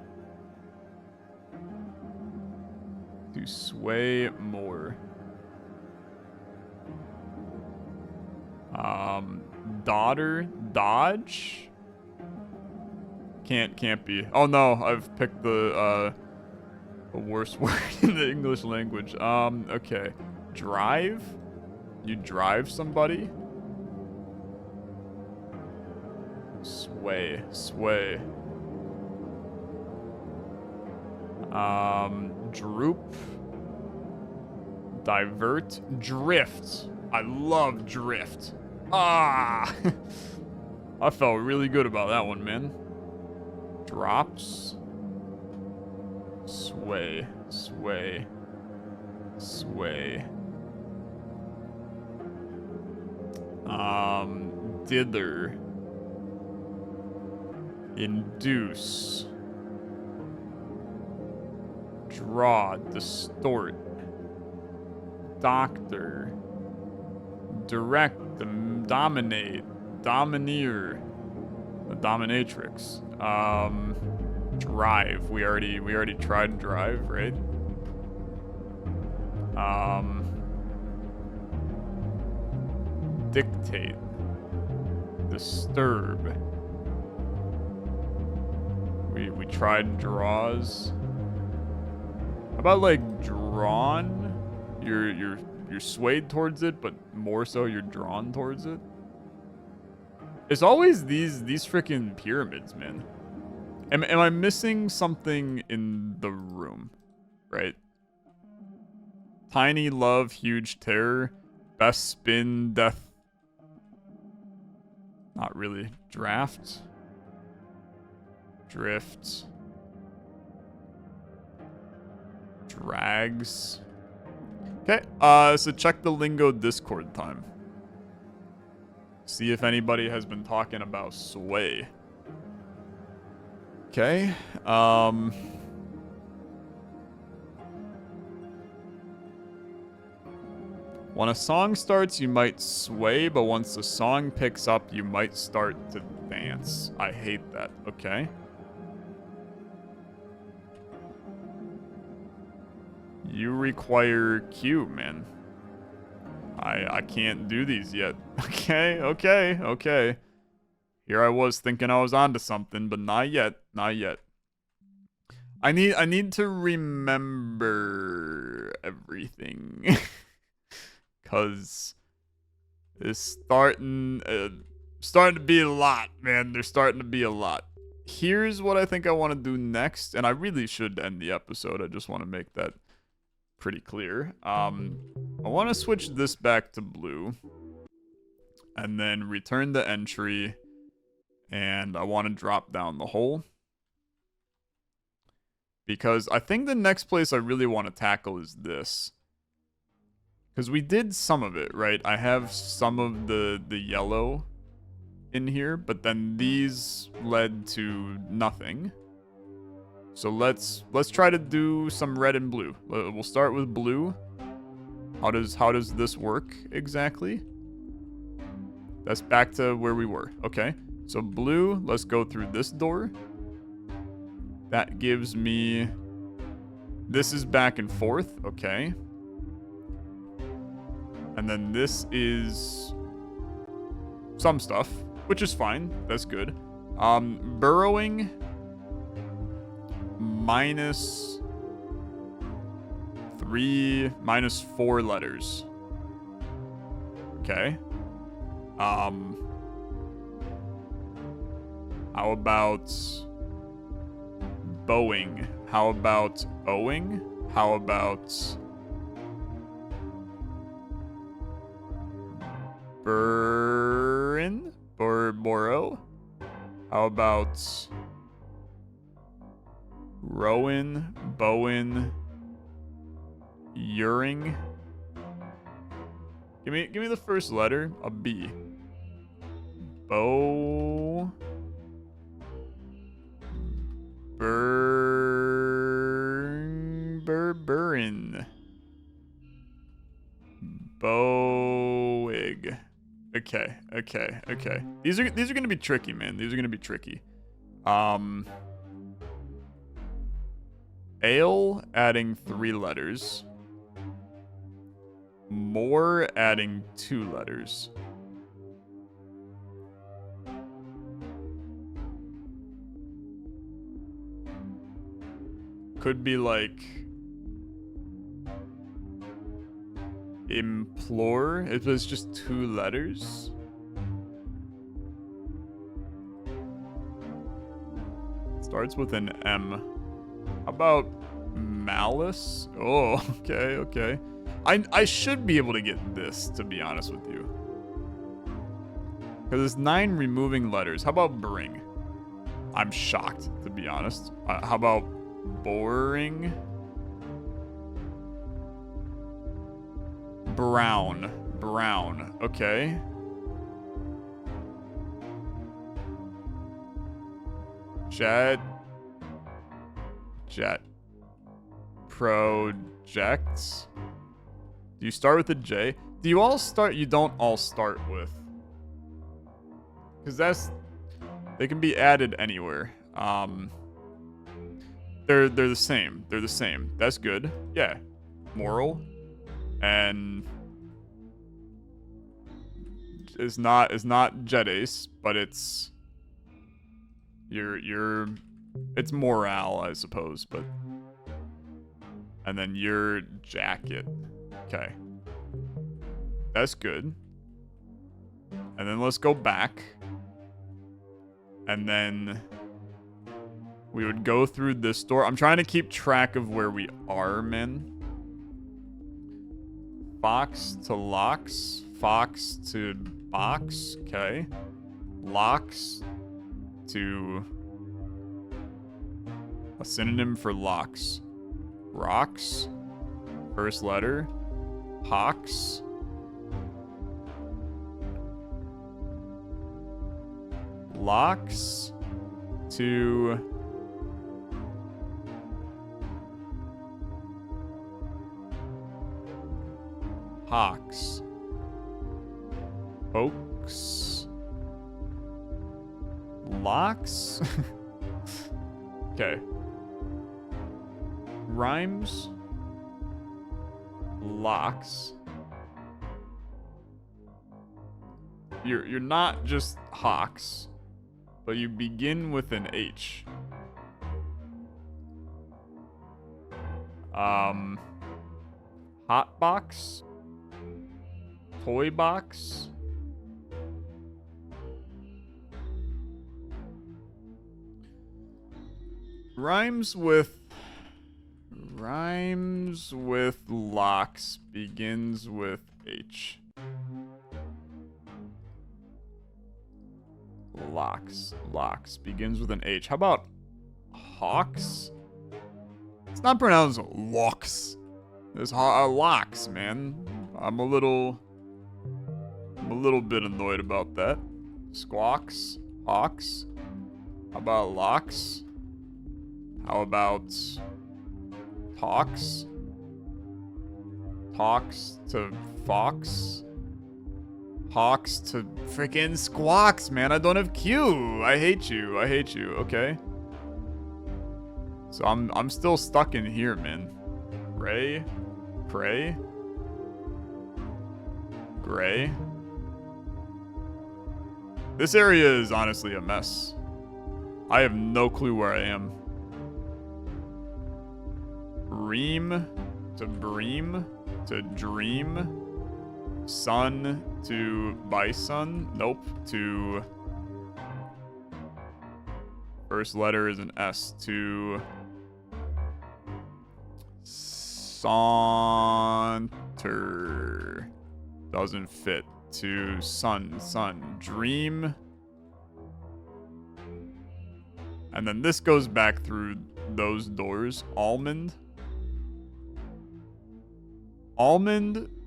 To sway more. Daughter, dodge. Can't be. Oh no, I've picked the worst word in the English language. Okay. Drive. You drive somebody. Sway. Droop. Divert. Drift. I love drift. Ah! I felt really good about that one, man. Drops. Sway. Sway. Sway. Dither. Induce. Draw. Distort. Doctor. Direct. Dominate. Domineer. The dominatrix. Drive. We already tried drive, right? Dictate. Disturb. We tried draws. How about like drawn? You're swayed towards it, but more so you're drawn towards it. It's always these freaking pyramids, man. Am I missing something in the room? Right? Tiny love, huge terror, best spin, death. Not really. Draft. Drift. Drags. Okay, so check the Lingo Discord time. See if anybody has been talking about sway. Okay, when a song starts, you might sway, but once the song picks up, you might start to dance. I hate that, okay? You require cue, man. I can't do these yet. Okay. Here I was thinking I was onto something, but not yet. Not yet. I need to remember everything. Cause it's starting to be a lot, man. There's starting to be a lot. Here's what I think I want to do next, and I really should end the episode. I just want to make that pretty clear. I want to switch this back to blue, and then return the entry, and I want to drop down the hole. Because I think the next place I really want to tackle is this. Because we did some of it, right? I have some of the yellow in here, but then these led to nothing. So let's try to do some red and blue. We'll start with blue. How does this work exactly? That's back to where we were. Okay. So blue, let's go through this door. That gives me... This is back and forth. Okay. And then this is some stuff, which is fine. That's good. Burrowing minus 4 letters. Okay. How about bowing? How about owing? How about burrin? Borrow? How about rowan, bowen, uring? Give me the first letter, a B. Bow. Burrin. Bowig. Okay. These are gonna be tricky, man. These are gonna be tricky. Ale adding 3 letters. More adding 2 letters. Could be like implore if it's just 2 letters. Starts with an M. How about malice? Oh, okay. I should be able to get this, to be honest with you. Because it's 9 removing letters. How about bring? I'm shocked, to be honest. How about boring? Brown. Brown. Okay. Jet. Jet. Projects. Do you start with a J? Do you all start? You don't all start with. Because they can be added anywhere. They're the same. They're the same. That's good. Yeah. Moral. And it's not Jet Ace, but it's it's morale, I suppose, but and then your jacket. Okay. That's good. And then let's go back. And then we would go through this door. I'm trying to keep track of where we are, man. Fox to locks. Fox to box. Okay. Locks to a synonym for locks. Rocks. First letter. Hawks. Locks to Hawks. Folks. Locks. Okay. Rhymes. Locks. You're not just Hawks, but you begin with an H. Hot box. Toy box. Rhymes with locks begins with H. Locks begins with an H. How about hawks? It's not pronounced locks. It's locks, man. I'm a little bit annoyed about that. Squawks, hawks. How about locks? How about talks? Talks to fox? Hawks to freaking squawks, man. I don't have Q. I hate you. Okay. So I'm still stuck in here, man. Ray, pray, gray. This area is honestly a mess. I have no clue where I am. Ream to bream to dream. Sun to bison. Nope. To first letter is an S. To saunter. Doesn't fit. To sun. Dream. And then this goes back through those doors. Almond.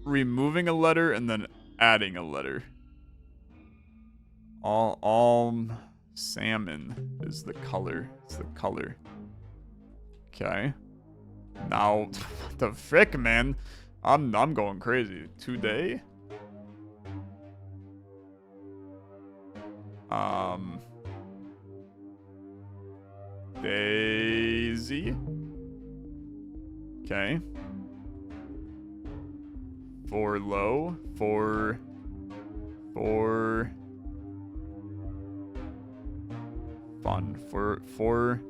Removing a letter and then adding a letter. Salmon is the color. It's the color. Okay. Now, what the frick, man? I'm going crazy. Today. Daisy. Okay. For low. For fun. For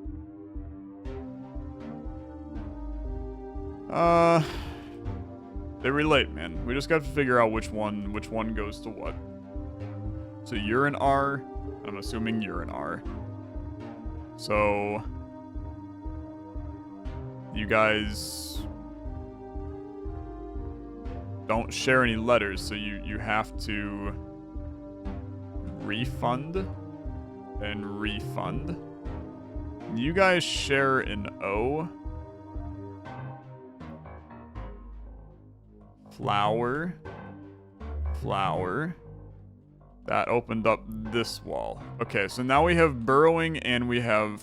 they relate, man. We just got to figure out which one goes to what. So you're an R. I'm assuming you're an R. So you guys don't share any letters, so you have to refund and refund. You guys share an O. Flower. Flower. That opened up this wall. Okay, so now we have burrowing and we have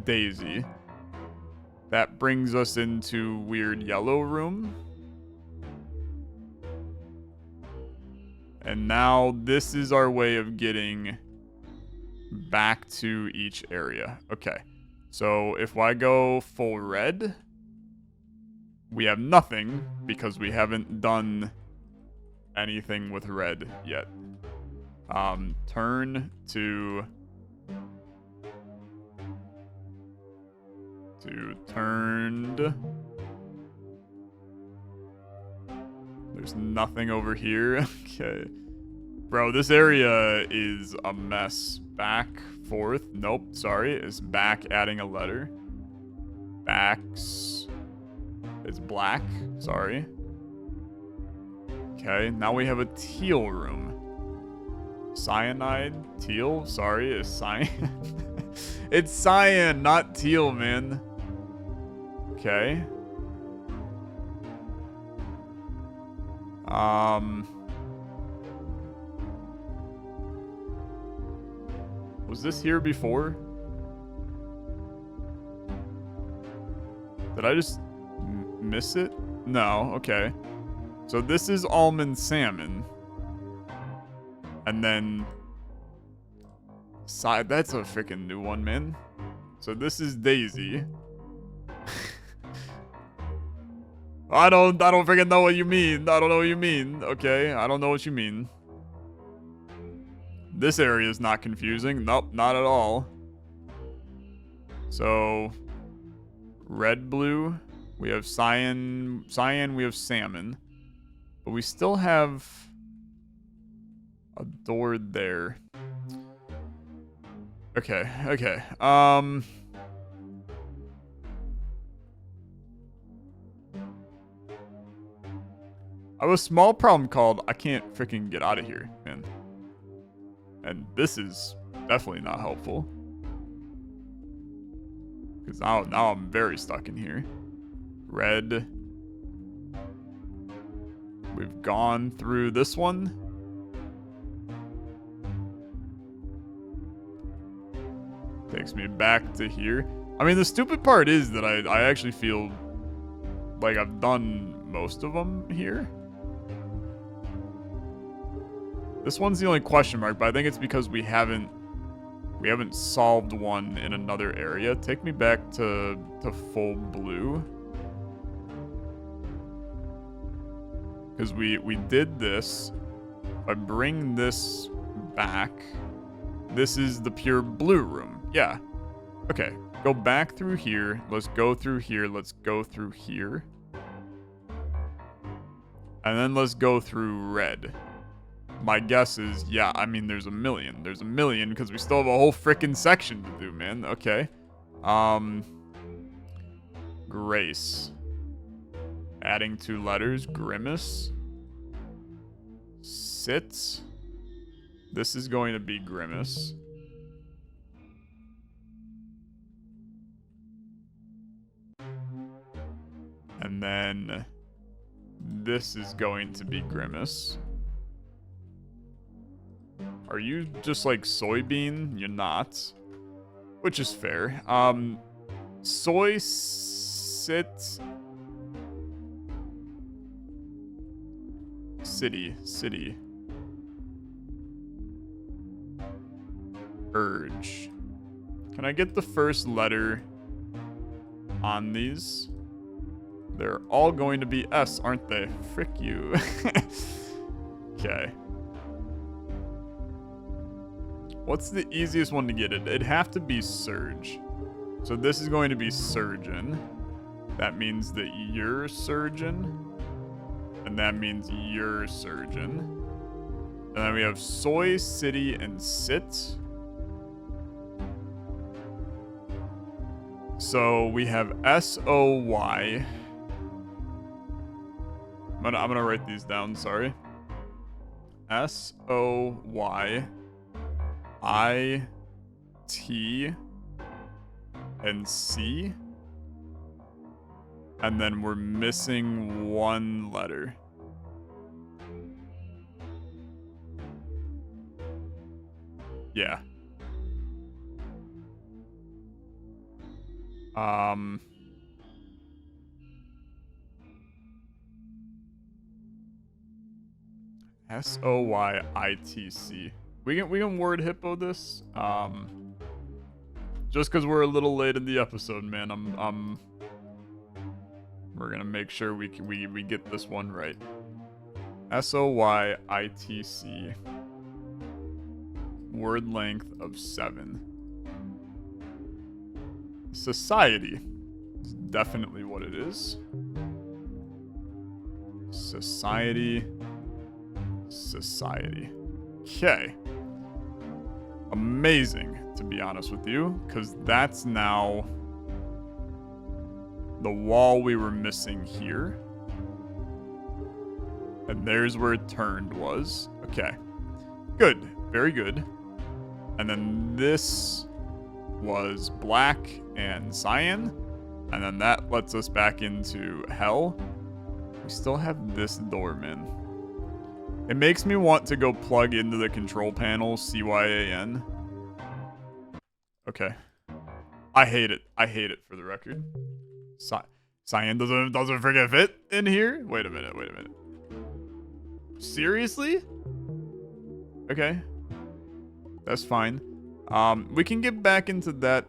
Daisy. That brings us into weird yellow room. And now this is our way of getting back to each area. Okay, so if I go full red, we have nothing because we haven't done anything with red yet. Turn to turned. There's nothing over here. Okay. Bro, this area is a mess. Back, forth. Nope, sorry. It's back adding a letter. Backs is black. Sorry. Okay, now we have a teal room. Cyanide? Teal? Sorry, it's cyan. It's cyan, not teal, man. Okay. Was this here before? Did I just miss it? No, okay. So this is almond salmon. And then that's a freaking new one, man. So this is Daisy. I don't freaking know what you mean. I don't know what you mean. Okay, I don't know what you mean. This area is not confusing. Nope, not at all. So red, blue. We have cyan, we have salmon. But we still have a door there. Okay, okay. I have a small problem called I can't freaking get out of here, man. And this is definitely not helpful. Because now I'm very stuck in here. Red. We've gone through this one. Takes me back to here. I mean, the stupid part is that I actually feel like I've done most of them here. This one's the only question mark, but I think it's because we haven't solved one in another area. Take me back to full blue. Because we did this. If I bring this back, this is the pure blue room. Yeah. Okay. Go back through here. Let's go through here. Let's go through here. And then let's go through red. My guess is, yeah, I mean, there's a million. There's a million because we still have a whole freaking section to do, man. Okay. Grace. Adding 2 letters. Grimace. Sit. This is going to be Grimace. And then this is going to be Grimace. Are you just like soybean? You're not. Which is fair. Soy sit city. Urge. Can I get the first letter on these? They're all going to be S, aren't they? Frick you. Okay. What's the easiest one to get it? It'd have to be surge. So this is going to be surgeon. That means that you're surgeon. And that means you're surgeon. And then we have soy, city, and sit. So we have SOY. I'm gonna write these down, sorry. S-O-Y-I-T and C. And then we're missing one letter. Yeah. S-O-Y-I-T-C. We can word hippo this. Just because we're a little late in the episode, man. We're gonna make sure we get this one right. S-O-Y-I-T-C. Word length of 7. Society is definitely what it is. Society. Okay. Amazing, to be honest with you, because that's now the wall we were missing here. And there's where it turned was. Okay. Good. Very good. And then this was black and cyan. And then that lets us back into hell. We still have this door, man. It makes me want to go plug into the control panel, CYAN. Okay. I hate it. I hate it, for the record. Cyan doesn't freaking fit in here? Wait a minute. Seriously? Okay. That's fine. We can get back into that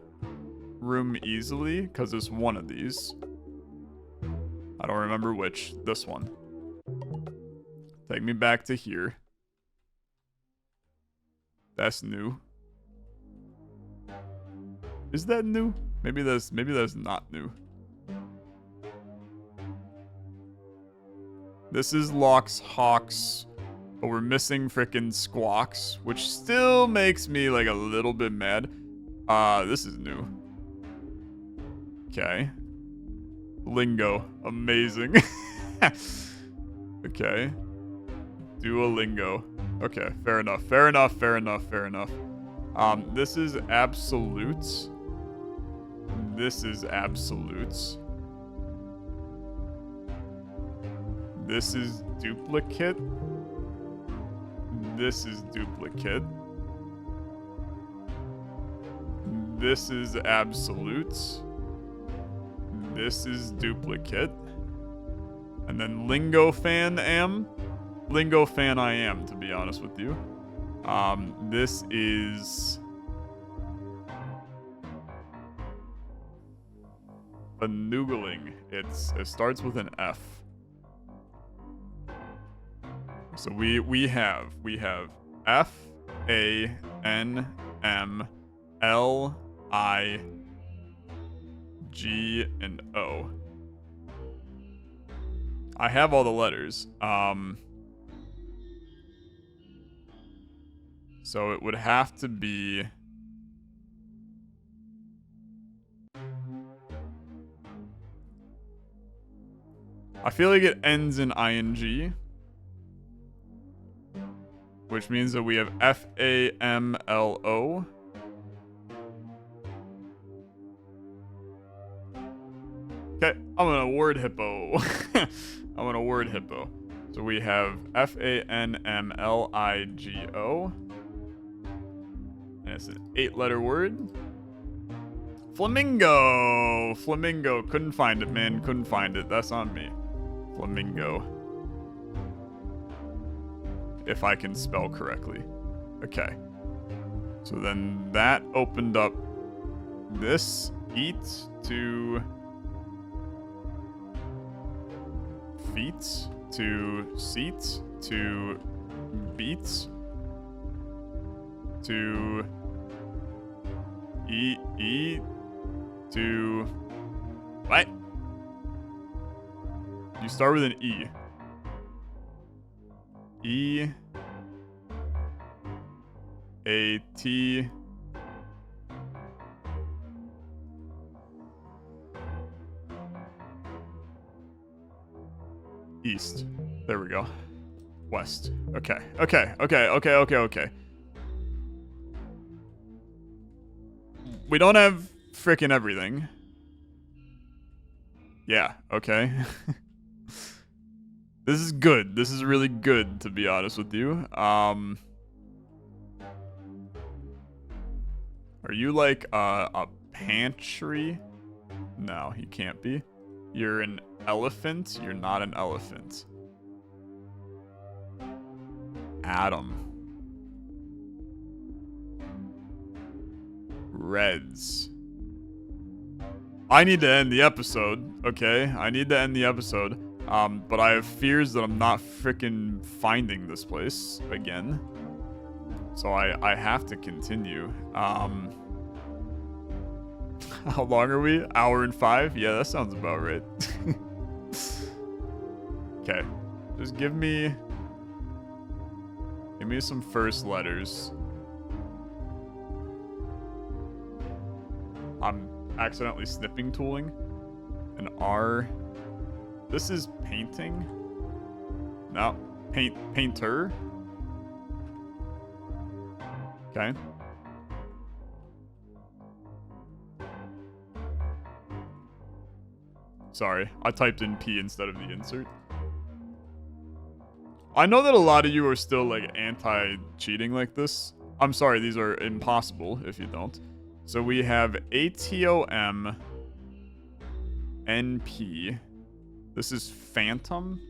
room easily, because it's one of these. I don't remember which. This one. Take me back to here. That's new. Is that new? Maybe that's not new. This is Locks Hawks, but we're missing frickin' Squawks, which still makes me like a little bit mad. This is new. Okay. Lingo. Amazing. Okay. Duolingo. Okay, fair enough. This is absolutes. This is absolutes. This is duplicate. This is duplicate. This is absolutes. This is duplicate. And then Lingo fan am. Lingo fan I am, to be honest with you. This is Fanoogling. It starts with an F. So we have F A N M L I G and O. I have all the letters. So it would have to be I feel like it ends in ing, which means that we have FAMLO. Okay, I'm gonna word hippo. So we have FANMLIGO. And it's an 8-letter word. Flamingo! Flamingo. Couldn't find it, man. Couldn't find it. That's on me. Flamingo. If I can spell correctly. Okay. So then that opened up this eat to feet to seats to beats to eat to what? You start with an E. E A T East. There we go. West. Okay. Okay. We don't have frickin' everything. Yeah, okay. This is good. This is really good, to be honest with you. Are you like a pantry? No, you can't be. You're an elephant? You're not an elephant. Adam. Reds. I need to end the episode, okay? I need to end the episode. But I have fears that I'm not freaking finding this place again. So I have to continue. How long are we? Hour and 5? Yeah, that sounds about right. Okay. Just give me some first letters. I'm accidentally snipping tooling. An R. This is painting? No. Painter? Okay. Sorry, I typed in P instead of the insert. I know that a lot of you are still like anti-cheating like this. I'm sorry, these are impossible if you don't. So we have ATOM NP. This is Phantom.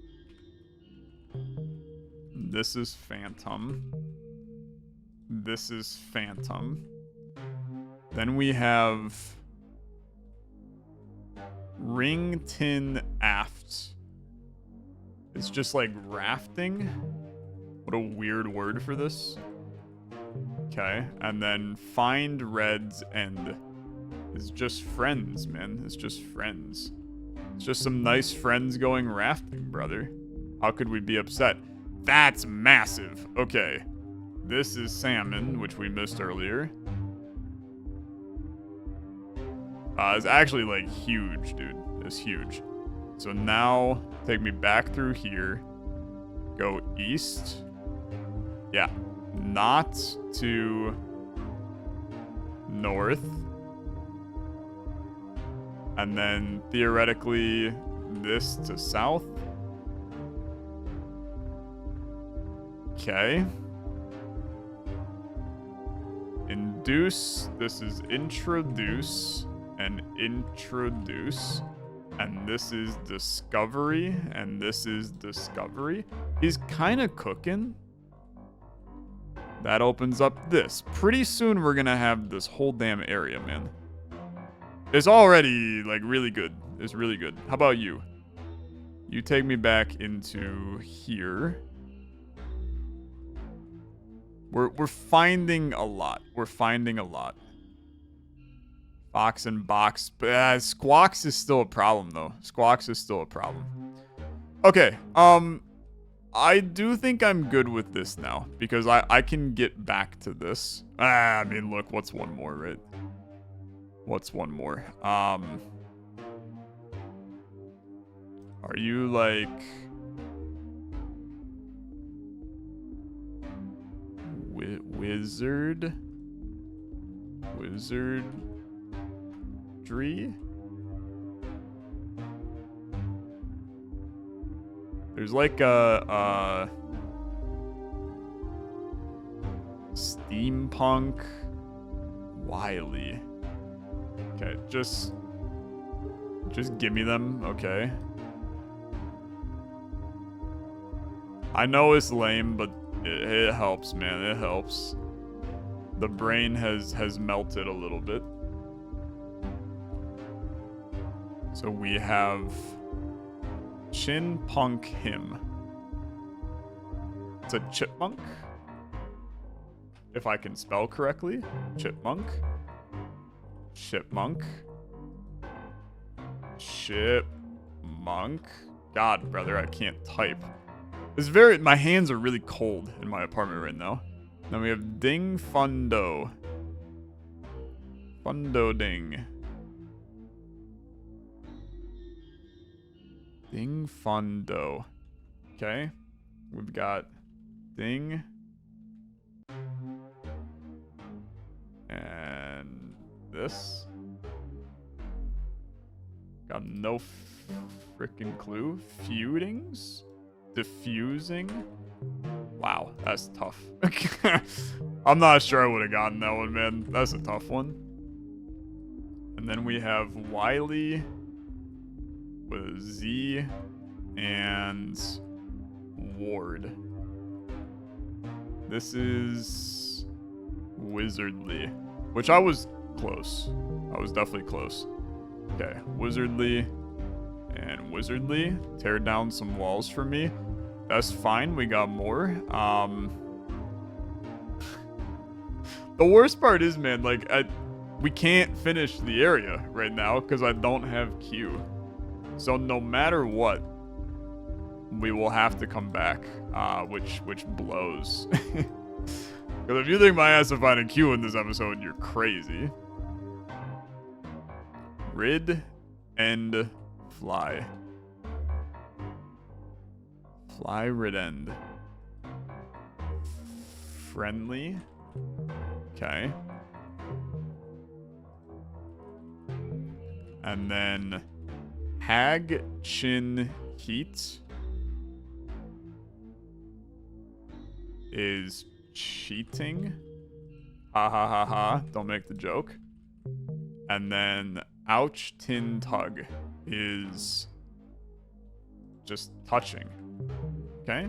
This is Phantom. This is Phantom. Then we have Rington Aft. It's just like rafting. What a weird word for this. Okay, and then Find Reds End. It's just friends, man. It's just friends. It's just some nice friends going rafting, brother. How could we be upset? That's massive. Okay. This is salmon, which we missed earlier. It's actually like huge, dude. It's huge. So now take me back through here. Go east. Yeah. Not to north. And then theoretically this to south. Okay. Induce. This is introduce and introduce. And this is discovery. And this is discovery. He's kind of cooking. That opens up this. Pretty soon we're going to have this whole damn area, man. It's already, like, really good. It's really good. How about you? You take me back into here. We're finding a lot. We're finding a lot. Fox and box. But Squawks is still a problem, though. Squawks is still a problem. Okay. I do think I'm good with this now. Because I can get back to this. I mean, look. What's one more, right? What's one more? Are you like... Wizardry? There's like a steampunk Wily. Okay, just give me them, okay? I know it's lame, but it helps, man. It helps. The brain has melted a little bit. So we have Chin Punk Him. It's a chipmunk. If I can spell correctly. Chipmunk. Chipmunk. Chipmunk. God, brother, I can't type. It's my hands are really cold in my apartment right now. Then we have Ding Fundo. Fundo Ding. Ding Fundo. Okay. We've got ding. And this. Got no freaking clue. Feudings? Diffusing? Wow, that's tough. I'm not sure I would have gotten that one, man. That's a tough one. And then we have Wiley with Z and Ward. This is Wizardly, which I was close. I was definitely close. Okay, Wizardly and Wizardly. Tear down some walls for me. That's fine, we got more. The worst part is, man, like, we can't finish the area right now because I don't have Q. So no matter what, we will have to come back, which blows. Because if you think my ass will find a Q in this episode, you're crazy. Rid and fly. Fly, rid, end. Friendly. Okay. And then Hag, Chin, Heat is cheating. Ha ha ha ha. Don't make the joke. And then Ouch, Tin, Tug is just touching. Okay.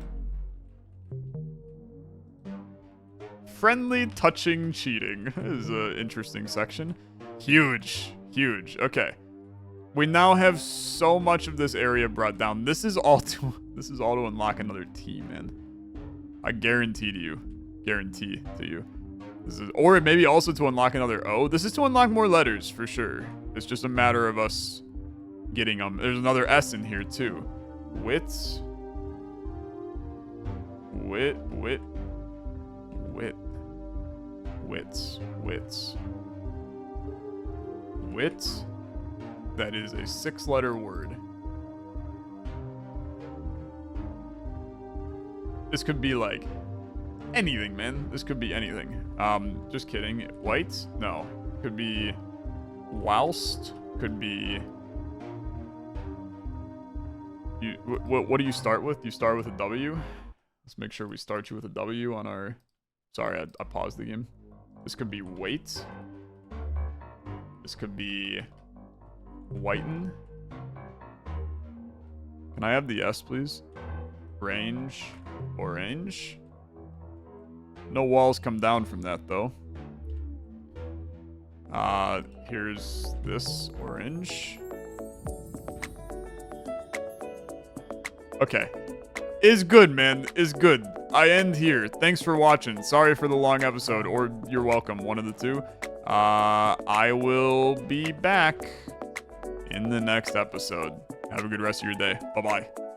Friendly, touching, cheating is an interesting section. Huge, huge. Okay. We now have so much of this area brought down. This is all to unlock another T, man. I guarantee to you. Guarantee to you. This is, or maybe also to unlock another O. This is to unlock more letters for sure. It's just a matter of us getting them. There's another S in here too. Wits. Wit. Wits. That is a 6-letter word. This could be like anything, man. This could be anything. Just kidding. White? No. Could be whilst. Could be. What do you start with? You start with a W. Let's make sure we start you with a W on our. Sorry, I paused the game. This could be wait. This could be whiten. Can I have the S, please? Range. Orange. No walls come down from that, though. Here's this orange. Okay. Is good, man. Is good. I end here. Thanks for watching. Sorry for the long episode, or you're welcome. One of the two. I will be back in the next episode. Have a good rest of your day. Bye-bye.